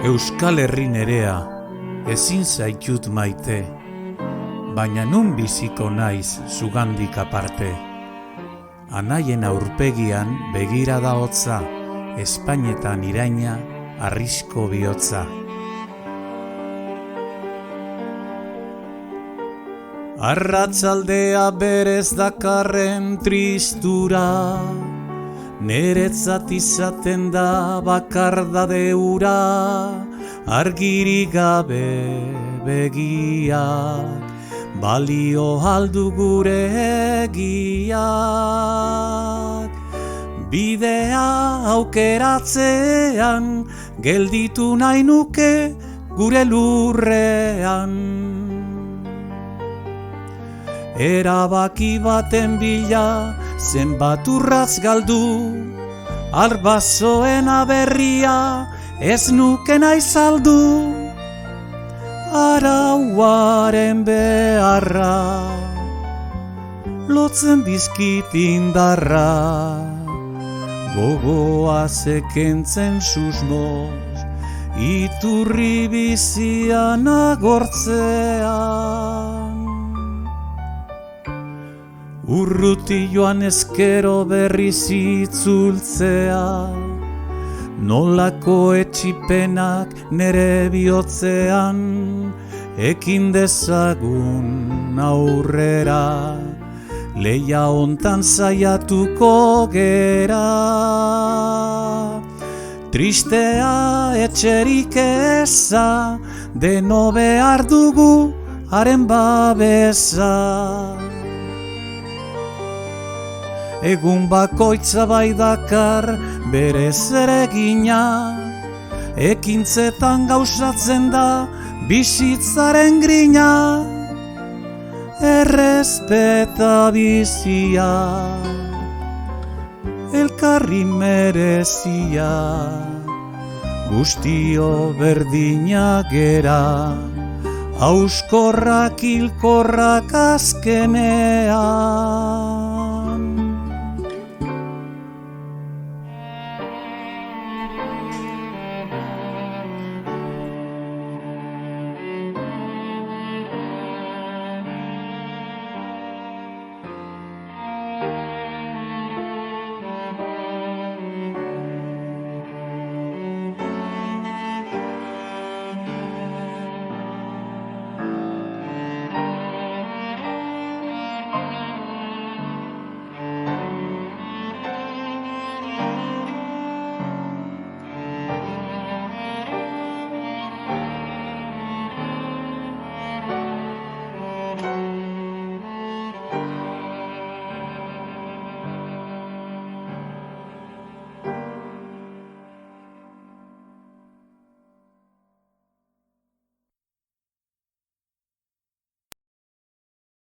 Euskal Herri nerea, ezin zaitut maite, baina nun biziko naiz zugandik aparte. Anaien aurpegian begirada hotza, Espainetan iraina, arrisko bihotza. Arratzaldea berez dakarren tristura, neretzat izaten da bakardade ura, argirik gabe begiak, balio aldu gure egiak. Bidea aukeratzean, gelditu nahi nuke gure lurrean. Erabaki baten bila, zenbat urratz galdu, arbazoen aberria ez nuke nahi saldu. Arauaren beharra, lotzen dizkit indarra, gogoa zekentzen susmoz, iturri bizian agortzean. Urruti joan ezkero berriz itzultzea, nolako etxipenak nere bihotzean, ekin dezagun aurrera, leia hontan saiatuko gera. Tristea etxerik eza, deno behar dugu haren babesa. Egun bakoitza bai dakar bere zeregina, ekintzetan gauzatzen da bizitzaren grina. Errespeta bizia, elkarri merezia, guztio berdina gera, hauskorrak hilkorrak azkenean.